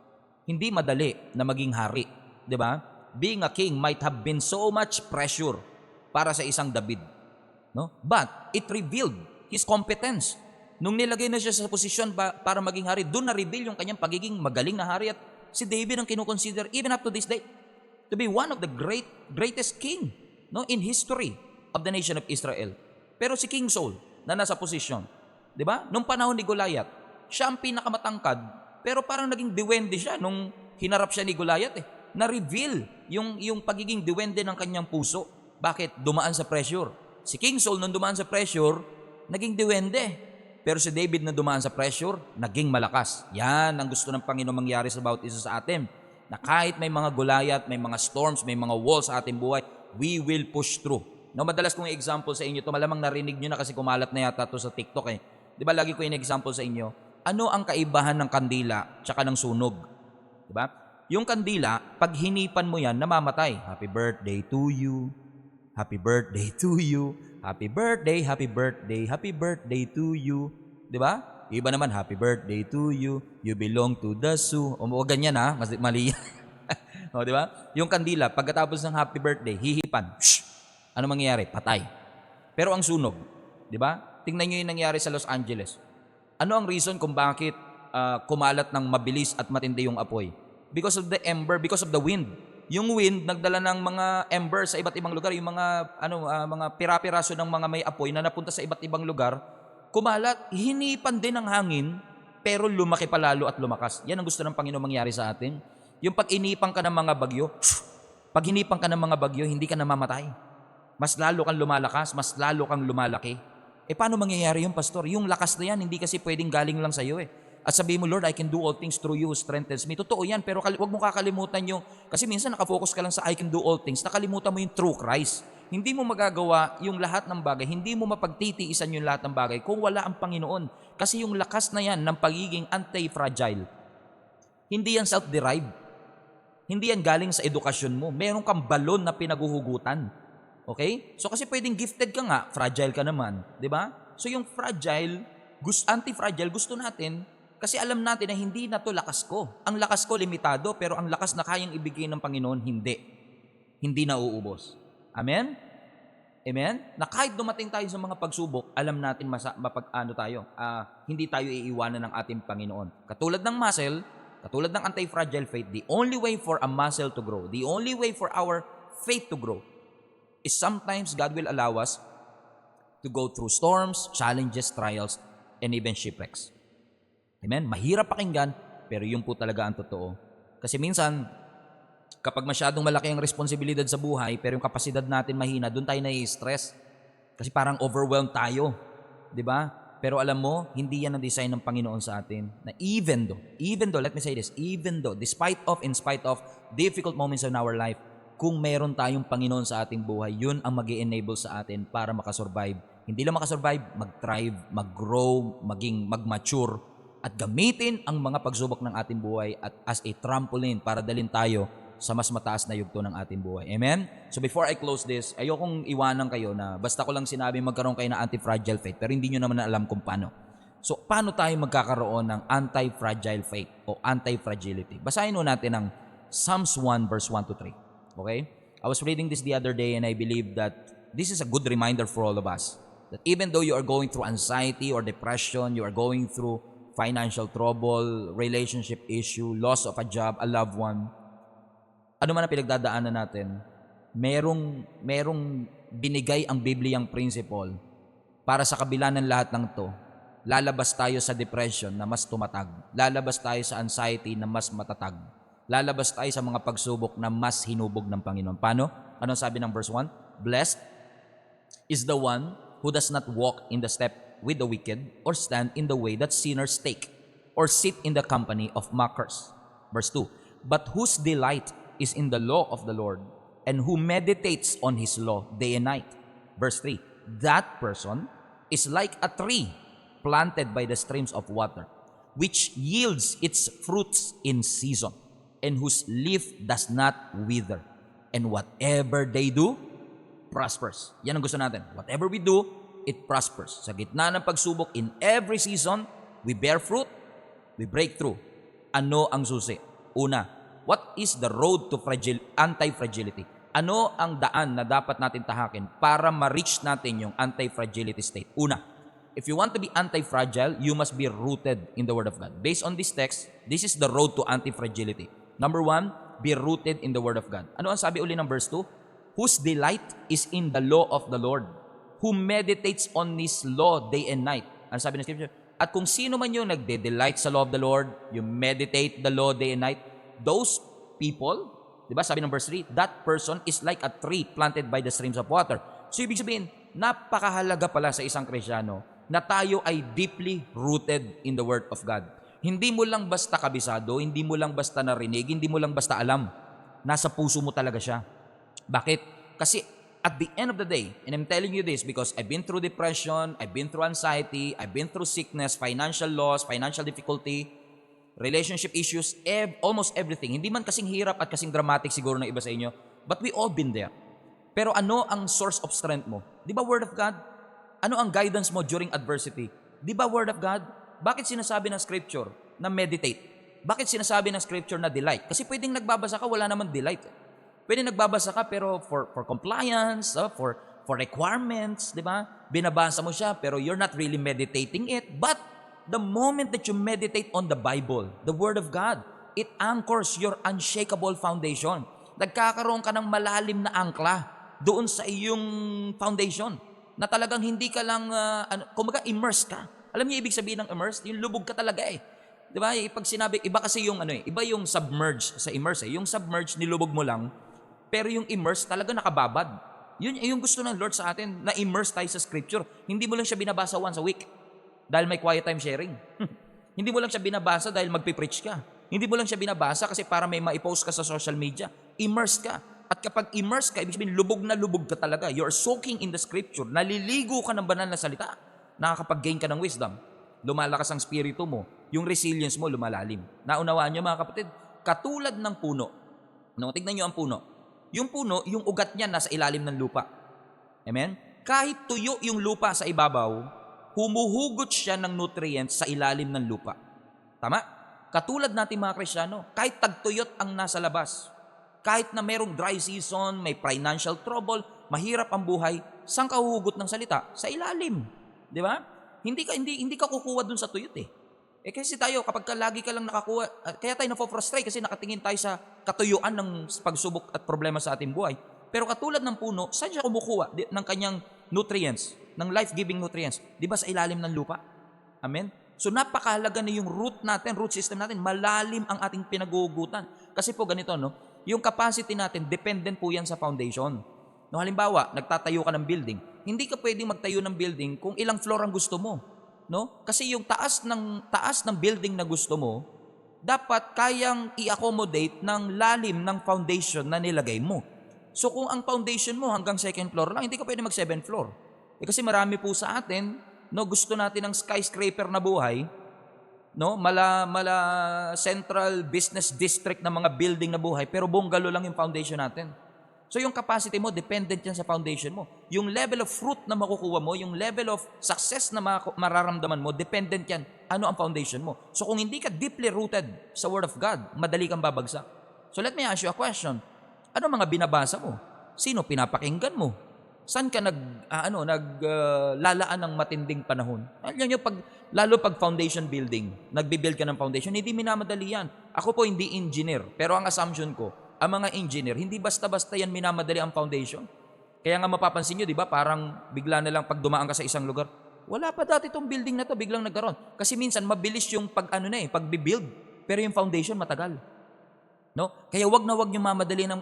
hindi madali na maging hari. Di ba? Being a king might have been so much pressure para sa isang David. No? But it revealed his competence. Nung nilagay na siya sa posisyon para maging hari, doon na-reveal yung kanyang pagiging magaling na hari. At si David ang kinukonsider, even up to this day, to be one of the greatest king in history of the nation of Israel. Pero si King Saul, na nasa posisyon, di ba? Nung panahon ni Goliath, siya ang pinakamatangkad, pero parang naging diwende siya nung hinarap siya ni Goliath eh. Na-reveal yung pagiging diwende ng kanyang puso. Bakit? Dumaan sa pressure. Si King Saul nung dumaan sa pressure, naging diwende. Pero si David na dumaan sa pressure, naging malakas. Yan ang gusto ng Panginoon mangyari sa bawat isa sa atin. Na kahit may mga Goliath, may mga storms, may mga walls sa ating buhay, we will push through. No, madalas kong example sa inyo, to malamang narinig nyo na kasi kumalat na yata to sa TikTok eh. Di ba lagi ko yung example sa inyo? Ano ang kaibahan ng kandila tsaka ng sunog? Di ba? Yung kandila, pag hinipan mo yan, namamatay. Happy birthday to you. Happy birthday to you. Happy birthday, happy birthday, happy birthday to you. Di ba? Iba naman, happy birthday to you belong to the zoo. O ganyan ha, mali. O, di ba? Yung kandila, pagkatapos ng happy birthday, hihipan. Shh! Ano mangyayari? Patay. Pero ang sunog, di ba? Tingnan nyo yung nangyari sa Los Angeles. Ano ang reason kung bakit kumalat ng mabilis at matindi yung apoy? Because of the ember, because of the wind. Yung wind nagdala ng mga ember sa iba't ibang lugar, yung mga mga pira-piraso ng mga may apoy na napunta sa iba't ibang lugar, kumalat, hinipan din ng hangin, pero lumaki pa lalo at lumakas. Yan ang gusto ng Panginoon mangyari sa atin. Yung pag inipan ka ng mga bagyo, pag hinipan ka ng mga bagyo, hindi ka namamatay. Mas lalo kang lumalakas, mas lalo kang lumalaki. Paano mangyayari yung pastor? Yung lakas na yan, hindi kasi pwedeng galing lang sa'yo At sabihin mo, Lord, I can do all things through you who strengthens me. Totoo yan, pero wag mo kakalimutan yung, kasi minsan nakafocus ka lang sa I can do all things, nakalimutan mo yung true Christ. Hindi mo magagawa yung lahat ng bagay, hindi mo mapagtitiisan yung lahat ng bagay kung wala ang Panginoon. Kasi yung lakas na yan ng pagiging anti-fragile, hindi yan self-derived. Hindi yan galing sa edukasyon mo. Meron kang balon na pinaguhugutan. Okay? So kasi pwedeng gifted ka nga, fragile ka naman. Di ba? So yung fragile, anti-fragile, gusto natin, kasi alam natin na hindi na to lakas ko. Ang lakas ko limitado, pero ang lakas na kayang ibigay ng Panginoon, hindi. Hindi na uubos. Amen? Amen? Na kahit dumating tayo sa mga pagsubok, alam natin hindi tayo iiwanan ng ating Panginoon. Katulad ng muscle, katulad ng anti-fragile faith, the only way for a muscle to grow, the only way for our faith to grow, is sometimes God will allow us to go through storms, challenges, trials, and even shipwrecks. Amen? Mahirap pakinggan, pero yun po talaga ang totoo. Kasi minsan, kapag masyadong malaki ang responsibilidad sa buhay, pero yung kapasidad natin mahina, doon tayo nai-stress. Kasi parang overwhelmed tayo. Di ba? Pero alam mo, hindi yan ang design ng Panginoon sa atin. Na even though, let me say this, even though, in spite of difficult moments in our life, kung meron tayong Panginoon sa ating buhay, yun ang mag-i-enable sa atin para makasurvive. Hindi lang makasurvive, mag-thrive, mag-grow, mag-mature, at gamitin ang mga pagsubok ng ating buhay at as a trampoline para dalhin tayo sa mas mataas na yugto ng ating buhay. Amen? So before I close this, ayokong iwanan kayo na basta ko lang sinabi magkaroon kayo ng anti-fragile faith, pero hindi nyo naman alam kung paano. So paano tayo magkakaroon ng anti-fragile faith o anti-fragility? Basahin mo natin ang Psalms 1 verse 1 to 3. Okay? I was reading this the other day and I believe that this is a good reminder for all of us that even though you are going through anxiety or depression, you are going through financial trouble, relationship issue, loss of a job, a loved one, ano man ang pinagdadaanan natin, merong binigay ang Bibliyang principle para sa kabila ng lahat ng to, lalabas tayo sa depression na mas tumatag, lalabas tayo sa anxiety na mas matatag, lalabas tayo sa mga pagsubok na mas hinubog ng Panginoon. Paano? Ano sabi ng verse 1? Blessed is the one who does not walk in the step with the wicked, or stand in the way that sinners take, or sit in the company of mockers. Verse 2, but whose delight is in the law of the Lord, and who meditates on his law day and night. Verse 3, that person is like a tree planted by the streams of water, which yields its fruits in season, and whose leaf does not wither, and whatever they do prospers. Yan ang gusto natin. Whatever we do, it prospers. Sa gitna ng pagsubok, in every season, we bear fruit, we break through. Ano ang susi? Una, what is the road to anti-fragility? Ano ang daan na dapat natin tahakin para ma-reach natin yung anti-fragility state? Una, if you want to be anti-fragile, you must be rooted in the Word of God. Based on this text, this is the road to anti-fragility. Number 1, be rooted in the Word of God. Ano ang sabi uli ng verse 2? Whose delight is in the law of the Lord, who meditates on His law day and night. Ang sabi ng Scripture, at kung sino man yung nagde-delight sa law of the Lord, you meditate the law day and night, those people, di ba sabi ng verse 3, that person is like a tree planted by the streams of water. So ibig sabihin, napakahalaga pala sa isang Kristiyano na tayo ay deeply rooted in the Word of God. Hindi mo lang basta kabisado, hindi mo lang basta narinig, hindi mo lang basta alam. Nasa puso mo talaga siya. Bakit? Kasi at the end of the day, and I'm telling you this because I've been through depression, I've been through anxiety, I've been through sickness, financial loss, financial difficulty, relationship issues, almost everything. Hindi man kasing hirap at kasing dramatic siguro na iba sa inyo, but we all been there. Pero ano ang source of strength mo? Di ba Word of God? Ano ang guidance mo during adversity? Di ba Word of God? Bakit sinasabi ng scripture na meditate? Bakit sinasabi ng scripture na delight? Kasi pwedeng nagbabasa ka, wala naman delight. Pwedeng nagbabasa ka pero for compliance, for requirements, di ba? Binabasa mo siya pero you're not really meditating it. But the moment that you meditate on the Bible, the Word of God, it anchors your unshakable foundation. Nagkakaroon ka ng malalim na angkla doon sa iyong foundation na talagang hindi ka lang, kumaga immersed ka. Alam niyo ibig sabihin ng immersed? Yung lubog ka talaga eh. Di ba? Pag sinabi, iba kasi yung iba yung submerge sa immerse eh. Yung submerge, nilubog mo lang, pero yung immerse talaga nakababad. Yun yung gusto ng Lord sa atin, na immerse tayo sa scripture. Hindi mo lang siya binabasa once a week dahil may quiet time sharing. Hindi mo lang siya binabasa dahil magpipreach ka. Hindi mo lang siya binabasa kasi para may maipost ka sa social media. Immerse ka. At kapag immerse ka, ibig sabihin, lubog na lubog ka talaga. You're soaking in the scripture. Naliligo ka ng banal na salita. Nakakapag-gain ka ng wisdom. Lumalakas ang spirito mo. Yung resilience mo lumalalim. Naunawaan niyo mga kapatid? Katulad ng puno. No, tignan niyo ang puno. Yung puno, yung ugat niya nasa ilalim ng lupa. Amen? Kahit tuyo yung lupa sa ibabaw, humuhugot siya ng nutrients sa ilalim ng lupa. Tama? Katulad natin mga Kristiyano, kahit tagtuyot ang nasa labas, kahit na merong dry season, may financial trouble, mahirap ang buhay, saan ka huhugot ng salita? Sa ilalim. Di ba? Hindi ka kukuha dun sa tuyot eh. Kasi tayo, kapag lagi ka lang nakakuha, kaya tayo na-frustrate kasi nakatingin tayo sa katuyuan ng pagsubok at problema sa ating buhay. Pero katulad ng puno, saan siya kumukuha ng kanyang nutrients, ng life-giving nutrients? Di ba sa ilalim ng lupa? Amen? So napakahalaga na yung root natin, root system natin, malalim ang ating pinaguhugutan. Kasi po ganito, no? Yung capacity natin, dependent po yan sa foundation. No, halimbawa, nagtatayo ka ng building, hindi ka pwedeng magtayo ng building kung ilang floor ang gusto mo. No? Kasi yung taas ng building na gusto mo, dapat kayang i-accommodate ng lalim ng foundation na nilagay mo. So kung ang foundation mo hanggang second floor lang, hindi ka pwede mag 7th floor. Kasi marami po sa atin, no, gusto natin ng skyscraper na buhay, no, mala central business district na mga building na buhay, pero bungalow lang yung foundation natin. So yung capacity mo, dependent yan sa foundation mo. Yung level of fruit na makukuha mo, yung level of success na mararamdaman mo, dependent yan. Ano ang foundation mo? So kung hindi ka deeply rooted sa Word of God, madali kang babagsak. So let me ask you a question. Ano mga binabasa mo? Sino pinapakinggan mo? Saan ka naglalaan ng matinding panahon? Alam nyo, lalo pag foundation building, nagbibuild ka ng foundation, hindi minamadali yan. Ako po hindi engineer, pero ang assumption ko, ang mga engineer, hindi basta-basta yan minamadali ang foundation. Kaya nga mapapansin nyo, di ba, parang bigla na lang pag dumaan ka sa isang lugar, wala pa dati itong building na to, biglang nagkaroon. Kasi minsan mabilis yung pagbibuild, pero yung foundation matagal. No? Kaya wag na wag nyo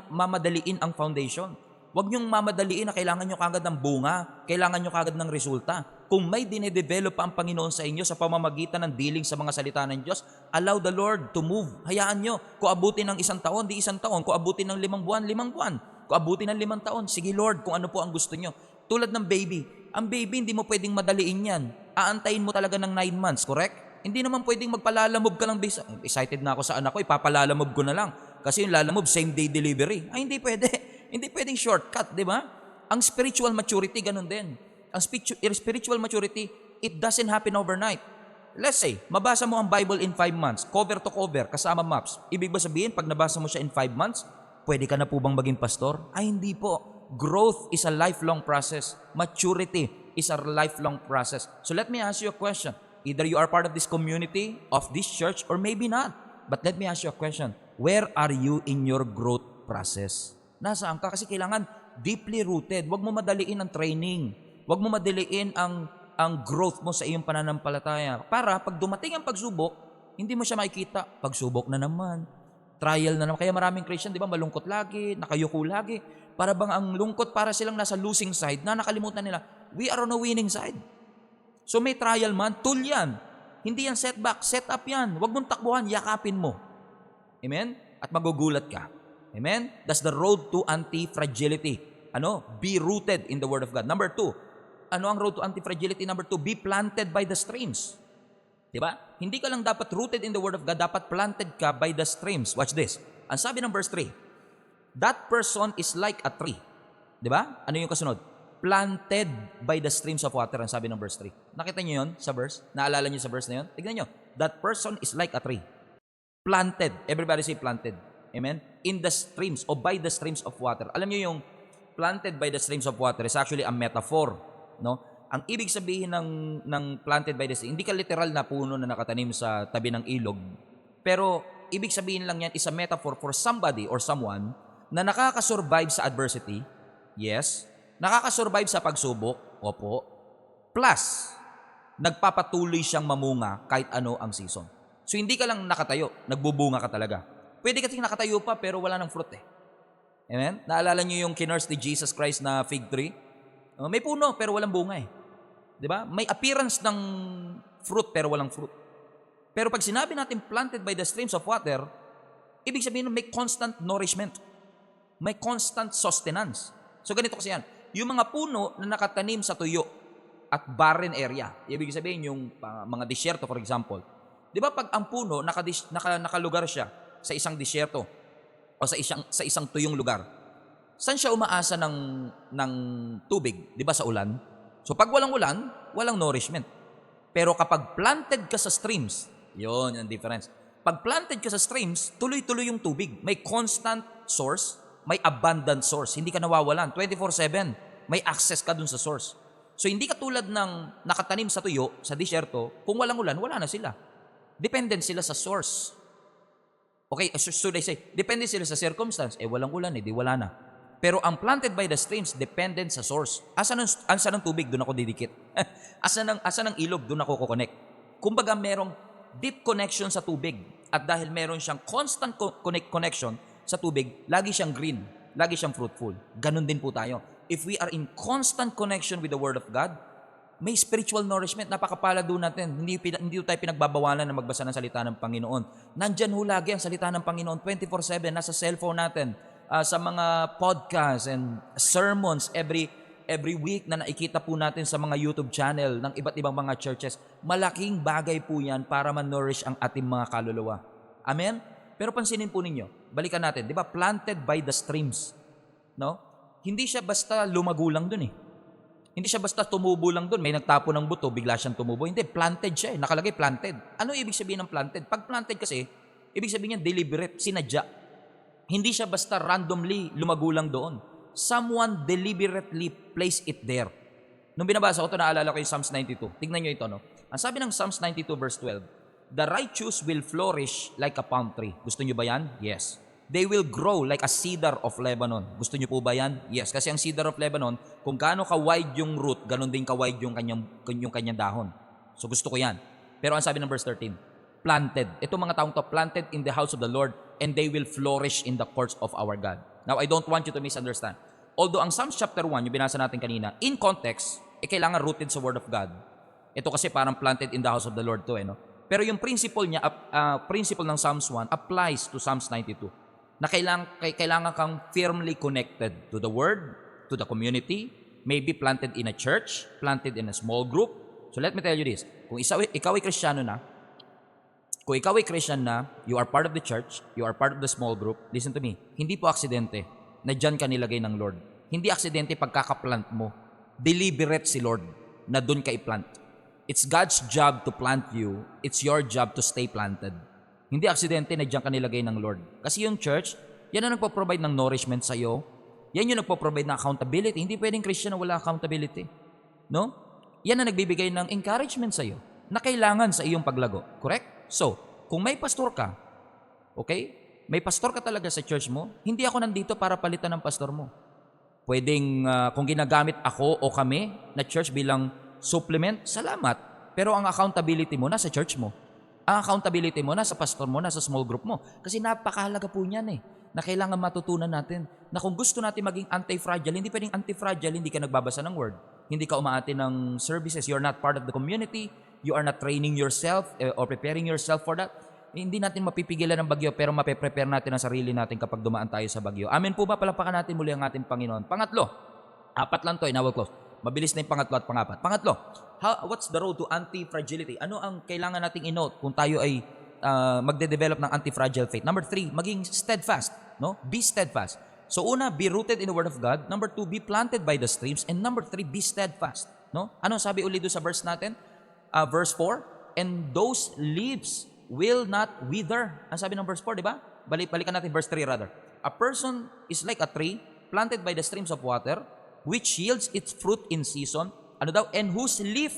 mamadaliin ang foundation. Wag nyo mamadaliin na kailangan nyo kagad ng bunga, kailangan nyo kagad ng resulta. Kung may dinedevelop pa ang Panginoon sa inyo sa pamamagitan ng dealing sa mga salita ng Diyos, allow the Lord to move. Hayaan nyo. Kung abutin ng 1 taon, di 1 taon. Kung abutin ng 5 buwan, 5 buwan. Kung abutin ng 5 taon, sige Lord, kung ano po ang gusto nyo. Tulad ng baby. Ang baby, hindi mo pwedeng madaliin yan. Aantayin mo talaga ng 9 months, correct? Hindi naman pwedeng magpalalamove ka lang. Excited na ako sa anak ko, ipapalalamove ko na lang. Kasi yung lalamove, same day delivery. Ay, hindi pwede. Hindi pwedeng shortcut, di ba? Ang spiritual maturity, ganun din. Ang spiritual maturity, it doesn't happen overnight. Let's say, mabasa mo ang Bible in 5 months, cover to cover, kasama maps. Ibig ba sabihin, pag nabasa mo siya in 5 months, pwede ka na po bang maging pastor? Ay, hindi po. Growth is a lifelong process. Maturity is a lifelong process. So let me ask you a question. Either you are part of this community, of this church, or maybe not. But let me ask you a question. Where are you in your growth process? Nasaan ka? Kasi kailangan deeply rooted. Huwag mo madaliin ang training. Huwag mo madaliin ang growth mo sa iyong pananampalataya. Para pag dumating ang pagsubok, hindi mo siya makikita. Pagsubok na naman. Trial na naman. Kaya maraming Christian, di ba, malungkot lagi, nakayuko lagi. Para bang ang lungkot, para silang nasa losing side, na nakalimutan nila, we are on a winning side. So may trial man, tool yan. Hindi yan setback, set up yan. Huwag mong takbuhan, yakapin mo. Amen? At magugulat ka. Amen? That's the road to anti-fragility. Be rooted in the Word of God. Number 2, ang road to anti-fragility? Number 2, be planted by the streams. Diba? Hindi ka lang dapat rooted in the Word of God, dapat planted ka by the streams. Watch this. Ang sabi ng verse 3, that person is like a tree. Diba? Ano yung kasunod? planted by the streams of water, ang sabi ng verse 3. Nakita niyo yun sa verse? Naalala niyo sa verse na yun? Tignan niyo. That person is like a tree. Planted. Everybody say planted. Amen? In the streams or by the streams of water. Alam niyo yung planted by the streams of water is actually a metaphor. No? Ang ibig sabihin ng planted by the streams, hindi ka literal na puno na nakatanim sa tabi ng ilog. Pero ibig sabihin lang yan is a metaphor for somebody or someone na nakakasurvive sa adversity. Yes. Nakakasurvive sa pagsubok. Opo. Plus, nagpapatuloy siyang mamunga kahit ano ang season. So hindi ka lang nakatayo, nagbubunga ka talaga. Pwede kasi nakatayo pa pero wala ng fruit eh. Amen? Naalala niyo yung kinurse ni Jesus Christ na fig tree? May puno pero walang bunga eh. 'Di ba? May appearance ng fruit pero walang fruit. Pero pag sinabi natin planted by the streams of water, ibig sabihin may constant nourishment. May constant sustenance. So ganito kasi yan. Yung mga puno na nakatanim sa tuyo at barren area, ibig sabihin yung mga disyerto for example. Di ba pag ang puno nakalugar siya sa isang disyerto o sa isang tuyong lugar, saan siya umaasa ng tubig? Di ba sa ulan? So pag walang ulan, walang nourishment. Pero kapag planted ka sa streams, yun ang difference. Pag planted ka sa streams, tuloy-tuloy yung tubig. May constant source, may abundant source. Hindi ka nawawalan. 24/7, may access ka dun sa source. So hindi ka tulad ng nakatanim sa tuyo, sa disyerto, kung walang ulan, wala na sila. Dependent sila sa source. Okay, should I say, dependent sila sa circumstance. Walang ulan, di wala na. Pero ang planted by the streams, dependent sa source. Asan ng tubig, doon ako didikit. asan ng ilog, doon ako kukonek. Kumbaga merong deep connection sa tubig. At dahil meron siyang constant connection sa tubig, lagi siyang green, lagi siyang fruitful. Ganon din po tayo. If we are in constant connection with the Word of God, may spiritual nourishment. Napakapala doon natin. Hindi tayo pinagbabawalan na magbasa ng salita ng Panginoon. Nandyan ho lagi ang salita ng Panginoon 24/7. Nasa cellphone natin. Sa mga podcasts and sermons every week na nakikita po natin sa mga YouTube channel ng iba't ibang mga churches. Malaking bagay po yan para ma-nourish ang ating mga kaluluwa. Amen? Pero pansinin po ninyo, balikan natin, di ba, planted by the streams. No? Hindi siya basta lumago lang dun eh. Hindi siya basta tumubo lang dun. May nagtapo ng buto, bigla siyang tumubo. Hindi, planted siya eh. Nakalagay planted. Ano ibig sabihin ng planted? Pag planted kasi, ibig sabihin niya deliberate, sinadya. Hindi siya basta randomly lumago lang doon. Someone deliberately placed it there. Nung binabasa ko ito, naalala ko yung Psalms 92. Tignan nyo ito, no? Ang sabi ng Psalms 92 verse 12, "The righteous will flourish like a palm tree." Gusto nyo ba yan? Yes. "They will grow like a cedar of Lebanon." Gusto nyo po ba yan? Yes. Kasi ang cedar of Lebanon, kung gaano ka-wide yung root, ganon din ka-wide yung kanyang dahon. So gusto ko yan. Pero ang sabi ng verse 13, planted. Ito mga taong to, planted in the house of the Lord, and they will flourish in the courts of our God. Now, I don't want you to misunderstand. Although ang Psalms chapter 1, yung binasa natin kanina, in context, kailangan rooted sa Word of God. Ito kasi parang planted in the house of the Lord to, no? Pero yung principle niya, principle ng Psalms 1 applies to Psalms 92. Na kailangan kang firmly connected to the Word, to the community, maybe planted in a church, planted in a small group. So let me tell you this, kung ikaw ay Kristiyano na, kung ikaw ay Christian na, you are part of the church, you are part of the small group, listen to me, hindi po aksidente na dyan ka nilagay ng Lord. Hindi aksidente pagkakaplant mo. Deliberate si Lord na dun ka i-plant. It's God's job to plant you. It's your job to stay planted. Hindi aksidente na dyan ka nilagay ng Lord. Kasi yung church, yan ang nagpo-provide ng nourishment sa iyo. Yan yung nagpo-provide ng accountability. Hindi pwedeng Christian na wala accountability. No? Yan ang nagbibigay ng encouragement sa iyo na kailangan sa iyong paglago. Correct? So, kung may pastor ka, okay? May pastor ka talaga sa church mo, hindi ako nandito para palitan ng pastor mo. Pwedeng, kung ginagamit ako o kami na church bilang supplement, salamat. Pero ang accountability mo nasa church mo. Ang accountability mo nasa pastor mo, nasa small group mo. Kasi napakahalaga po niyan eh, na kailangan matutunan natin. Na kung gusto natin maging anti-fragile, hindi pwedeng anti-fragile, hindi ka nagbabasa ng word. Hindi ka umaati ng services. You're not part of the community. You are not training yourself or preparing yourself for that. Hindi natin mapipigilan ng bagyo, pero mape-prepare natin ang sarili natin kapag dumaan tayo sa bagyo. Amen po ba? Palakpakan natin muli ang ating Panginoon. Pangatlo, 4 lang to, and I will close. Mabilis na yung pangatlo at pangapat. Pangatlo, what's the road to anti-fragility? Ano ang kailangan nating i-note kung tayo ay magde-develop ng anti-fragile faith? Number 3, maging steadfast. No? Be steadfast. So una, be rooted in the Word of God. Number 2, be planted by the streams. And number 3, be steadfast. No? Ano sabi ulit doon sa verse natin? Verse 4, and those leaves will not wither. Ang sabi ng verse 4, di ba? Balikan natin verse 3 rather. A person is like a tree planted by the streams of water, which yields its fruit in season. Ano daw? And whose leaf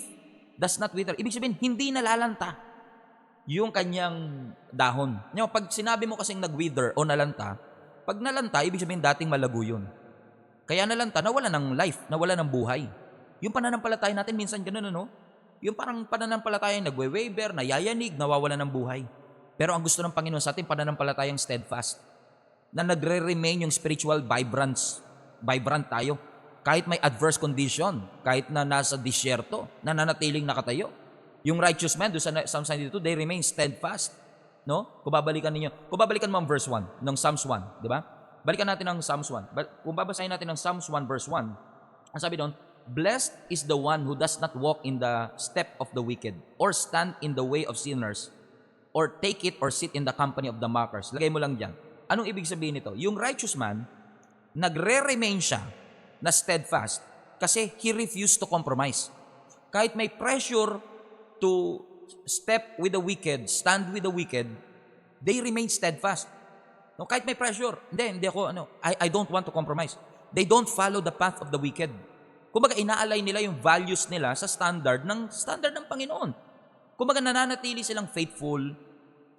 does not wither. Ibig sabihin, hindi nalalanta yung kanyang dahon. Pag sinabi mo kasing nag-wither o nalanta, pag nalanta, ibig sabihin dating malago yun. Kaya nalanta, nawala ng life, nawala ng buhay. Yung pananampalataya natin, minsan ganun, ano? Yung parang pananampalataya nagwe-waver, nayayanig, nawawala ng buhay. Pero ang gusto ng Panginoon sa atin, pananampalatayang steadfast. Na nagre-remain yung spiritual vibrant tayo. Kahit may adverse condition, kahit na nasa disyerto, nananatiling nakatayo. Yung righteous man, doon sa Psalm 92, they remain steadfast. No? Kung babalikan mo ang verse 1 ng Psalms 1, di ba? Balikan natin ang Psalms 1. Kung babasahin natin ang Psalms 1 verse 1, ang sabi doon, blessed is the one who does not walk in the step of the wicked, or stand in the way of sinners, or take it or sit in the company of the mockers. Lagay mo lang dyan. Anong ibig sabihin nito? Yung righteous man, nagre-remain siya na steadfast kasi he refused to compromise. Kahit may pressure to step with the wicked, stand with the wicked, they remain steadfast. No, kahit may pressure, hindi ako, I don't want to compromise. They don't follow the path of the wicked. Kumbaga, inaalay nila yung values nila sa standard ng Panginoon. Kumbaga, nananatili silang faithful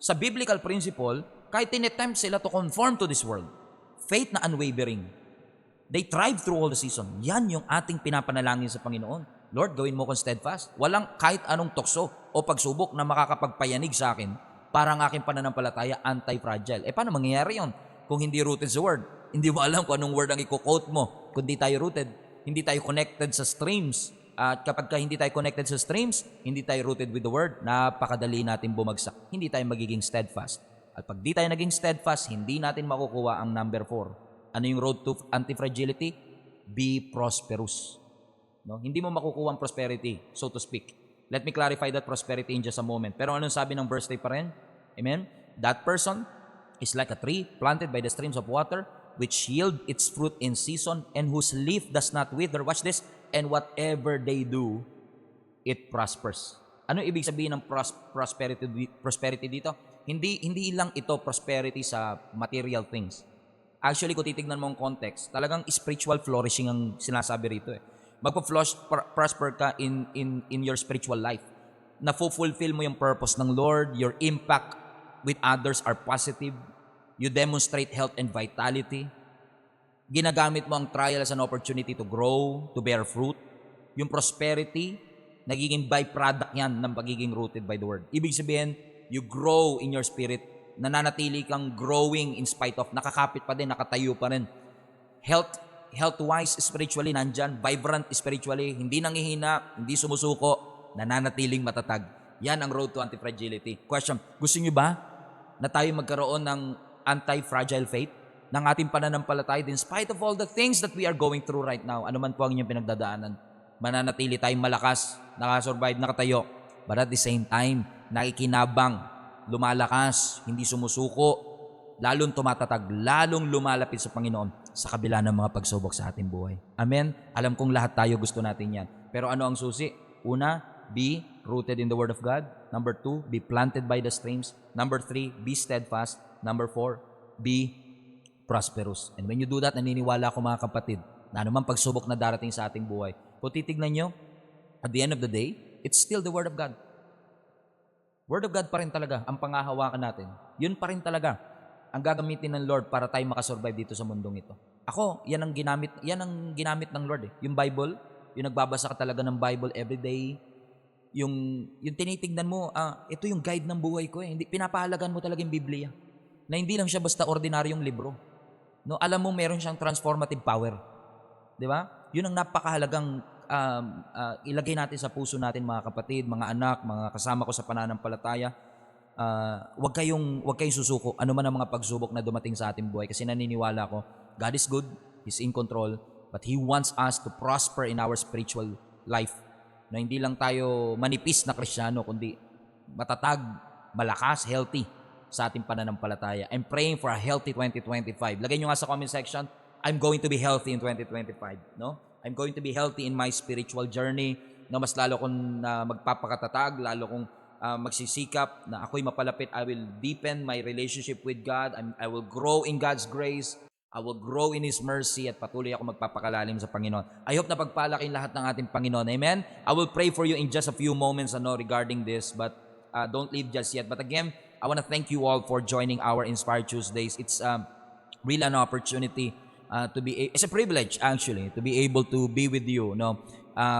sa biblical principle kahit tinetempt sila to conform to this world. Faith na unwavering. They thrive through all the season. Yan yung ating pinapanalangin sa Panginoon. Lord, gawin mo kong steadfast. Walang kahit anong tukso o pagsubok na makakapagpayanig sa akin para ang aking pananampalataya anti-fragile. Paano mangyayari yun kung hindi rooted sa word? Hindi mo alam kung anong word ang i-quote mo kung di tayo rooted. Hindi tayo connected sa streams. At kapag hindi tayo connected sa streams, hindi tayo rooted with the word, napakadali natin bumagsak. Hindi tayo magiging steadfast. At pag di tayo naging steadfast, hindi natin makukuha ang number 4. Ano yung road to anti-fragility? Be prosperous. No? Hindi mo makukuha ang prosperity, so to speak. Let me clarify that prosperity in just a moment. Pero anong sabi ng verse 3 pa rin? Amen? That person is like a tree planted by the streams of water, which yield its fruit in season, and whose leaf does not wither. Watch this. And whatever they do, it prospers. Ano ibig sabihin ng prosperity dito? Hindi lang ito prosperity sa material things. Actually, kung titignan mo ang context, talagang spiritual flourishing ang sinasabi rito. Magpo-prosper ka in your spiritual life. Na-fulfill mo yung purpose ng Lord, your impact with others are positive. You demonstrate health and vitality. Ginagamit mo ang trial as an opportunity to grow, to bear fruit. Yung prosperity, nagiging byproduct yan ng pagiging rooted by the Word. Ibig sabihin, you grow in your spirit. Nananatili kang growing in spite of, nakakapit pa din, nakatayo pa rin. Health-wise, spiritually, nandyan. Vibrant spiritually, hindi nangihina, hindi sumusuko, nananatiling matatag. Yan ang road to anti-fragility. Question, gusto nyo ba na tayo magkaroon ng anti-fragile faith? Ng ating pananampalataya, in spite of all the things that we are going through right now, ano man po ang inyong pinagdadaanan, mananatili tayong malakas, nakasurvive, nakatayo. But at the same time, nakikinabang, lumalakas, hindi sumusuko, lalong tumatatag, lalong lumalapit sa Panginoon sa kabila ng mga pagsubok sa ating buhay. Amen? Alam kong lahat tayo gusto natin yan. Pero ano ang susi? Una, be rooted in the Word of God. Number 2, be planted by the streams. Number 3, be steadfast. Number 4, be prosperous. And when you do that, naniniwala ako mga kapatid, na anumang pagsubok na darating sa ating buhay, kung titignan nyo, at the end of the day, it's still the Word of God. Word of God pa rin talaga ang pangahawakan natin. Yun pa rin talaga ang gagamitin ng Lord para tayo makasurvive dito sa mundong ito. Ako, yan ang ginamit ng Lord. Yung Bible, yung nagbabasa ka talaga ng Bible every day, yung tinitingnan mo, ito yung guide ng buhay ko. Hindi, pinapahalagan mo talaga yung Biblia. Na hindi lang siya basta ordinaryong libro. No, alam mo meron siyang transformative power. 'Di ba? 'Yun ang napakahalagang ilagay natin sa puso natin, mga kapatid, mga anak, mga kasama ko sa pananampalataya. Huwag kayong susuko ano man ang mga pagsubok na dumating sa ating buhay, kasi naniniwala ko God is good, He's in control, but He wants us to prosper in our spiritual life. Na hindi lang tayo manipis na Kristiyano, kundi matatag, malakas, healthy sa ating pananampalataya. I'm praying for a healthy 2025. Lagay nyo nga sa comment section, I'm going to be healthy in 2025, no? I'm going to be healthy in my spiritual journey, no? Mas lalo kong magpapakatatag, lalo kong magsisikap na ako'y mapalapit. I will deepen my relationship with God. I will grow in God's grace. I will grow in His mercy at patuloy ako magpapakalalim sa Panginoon. I hope na pagpalakin lahat ng ating Panginoon. Amen? I will pray for you in just a few moments regarding this, but don't leave just yet. But again, I want to thank you all for joining our Inspired Tuesdays. It's really an opportunity it's a privilege actually to be able to be with you. No?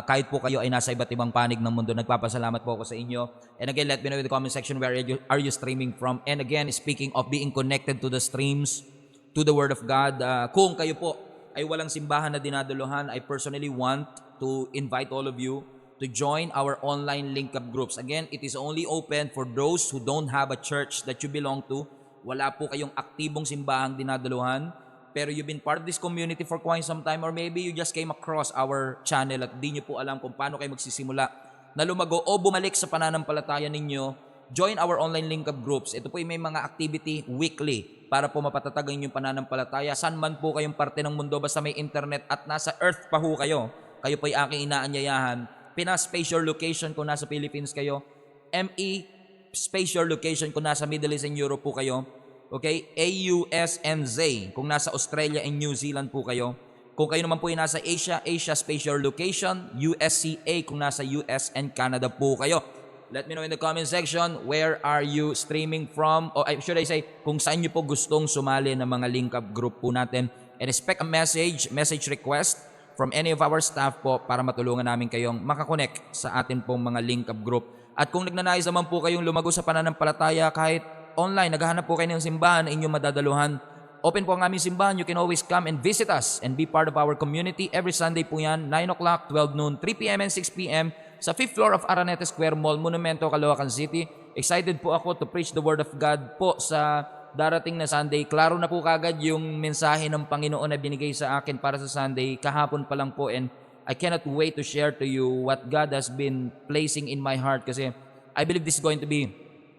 Kahit po kayo ay nasa iba't ibang panig ng mundo, nagpapasalamat po ako sa inyo. And again, let me know in the comment section where are you streaming from. And again, speaking of being connected to the streams, to the Word of God, kung kayo po ay walang simbahan na dinadaluhan, I personally want to invite all of you to join our online link-up groups. Again, it is only open for those who don't have a church that you belong to. Wala po kayong aktibong simbahang dinadaluhan, pero you've been part of this community for quite some time, or maybe you just came across our channel at di nyo po alam kung paano kayo magsisimula na lumago o bumalik sa pananampalataya ninyo. Join our online link-up groups. Ito po ay may mga activity weekly para po mapatatag ang inyong pananampalataya. Saan man po kayong parte ng mundo, basta may internet at nasa earth pa ho kayo, kayo po ay aking inaanyayahan. Pina-space your location kung nasa Philippines kayo. ME, space your location kung nasa Middle East and Europe po kayo. Okay? AUSNZ kung nasa Australia and New Zealand po kayo. Kung kayo naman po ay nasa Asia, Asia, space your location. USCA kung nasa US and Canada po kayo. Let me know in the comment section, where are you streaming from? Or should I say, kung saan nyo po gustong sumali ng mga link-up group po natin. And expect a message request from any of our staff po para matulungan namin kayong makakonect sa atin pong mga link-up group. At kung nagnanais naman po kayong lumago sa pananampalataya kahit online, naghahanap po kayo ng simbahan na inyong madadaluhan, open po ang aming simbahan. You can always come and visit us and be part of our community. Every Sunday po yan, 9 o'clock, 12 noon, 3 p.m. and 6 p.m. sa 5th floor of Araneta Square Mall, Monumento, Caloocan City. Excited po ako to preach the Word of God po sa darating na Sunday. Klaro na po kagad yung mensahe ng Panginoon na binigay sa akin para sa Sunday. Kahapon pa lang po, and I cannot wait to share to you what God has been placing in my heart, kasi I believe this is going to be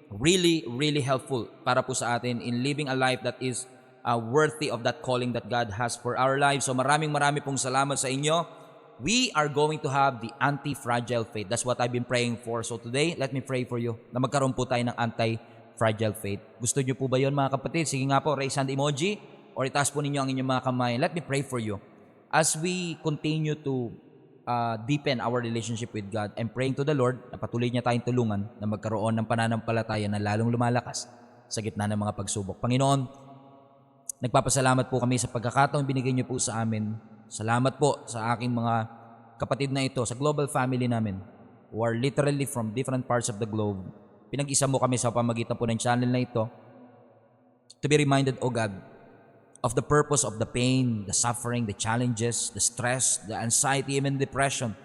really, really helpful para po sa atin in living a life that is worthy of that calling that God has for our lives. So maraming pong salamat sa inyo. We are going to have the anti-fragile faith. That's what I've been praying for. So today, let me pray for you na magkaroon po tayo ng anti-fragile faith. Gusto niyo po ba yun, mga kapatid? Sige nga po, raise hand emoji or itaas po ninyo ang inyong mga kamay. Let me pray for you. As we continue to deepen our relationship with God, I'm praying to the Lord na patuloy niya tayong tulungan na magkaroon ng pananampalataya na lalong lumalakas sa gitna ng mga pagsubok. Panginoon, nagpapasalamat po kami sa pagkakataon binigay niyo po sa amin. Salamat po sa aking mga kapatid na ito, sa global family namin, who are literally from different parts of the globe. Pinag-isa mo kami sa pamagitan po ng channel na ito to be reminded, O God, of the purpose of the pain, the suffering, the challenges, the stress, the anxiety, even depression,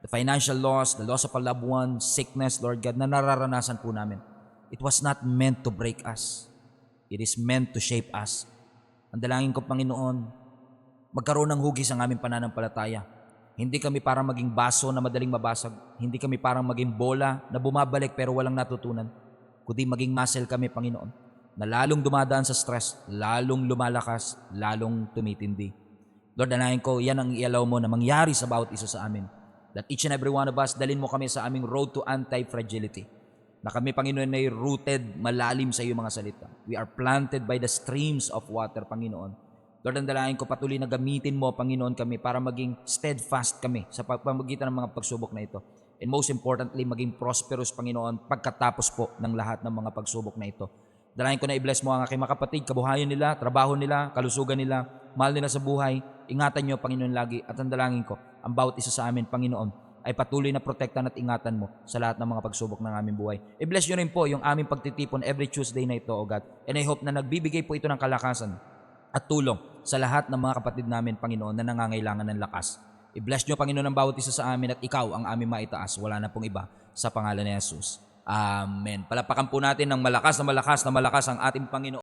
the financial loss, the loss of a loved one, sickness, Lord God, na nararanasan po namin. It was not meant to break us. It is meant to shape us. Ang dalangin ko, Panginoon, magkaroon ng hugis ang aming pananampalataya. Hindi kami parang maging baso na madaling mabasag. Hindi kami parang maging bola na bumabalik pero walang natutunan. Kundi maging muscle kami, Panginoon, na lalong dumadaan sa stress, lalong lumalakas, lalong tumitindi. Lord, dalangin ko, yan ang ialaw mo na mangyari sa bawat isa sa amin. That each and every one of us, dalin mo kami sa aming road to anti-fragility. Na kami, Panginoon, ay rooted malalim sa iyo mga salita. We are planted by the streams of water, Panginoon. Lord, ang dalangin ko, patuloy na gamitin mo, Panginoon, kami para maging steadfast kami sa pamamagitan ng mga pagsubok na ito. And most importantly, maging prosperous, Panginoon, pagkatapos po ng lahat ng mga pagsubok na ito. Dalangin ko na i-bless mo ang aking mga kapatid, kabuhayan nila, trabaho nila, kalusugan nila, mahal nila sa buhay. Ingatan niyo, Panginoon, lagi. At ang dalangin ko, ang bawat isa sa amin, Panginoon, ay patuloy na protektan at ingatan mo sa lahat ng mga pagsubok ng aming buhay. I-bless niyo rin po yung aming pagtitipon every Tuesday na ito, O God. And I hope na nagbibigay po ito ng kalakasan at tulong sa lahat ng mga kapatid namin, Panginoon, na nangangailangan ng lakas. I-bless niyo, Panginoon, ang bawat isa sa amin at ikaw ang aming maitaas. Wala na pong iba sa pangalan ni Jesus. Amen. Palapakan po natin ng malakas na malakas na malakas ang ating Panginoon.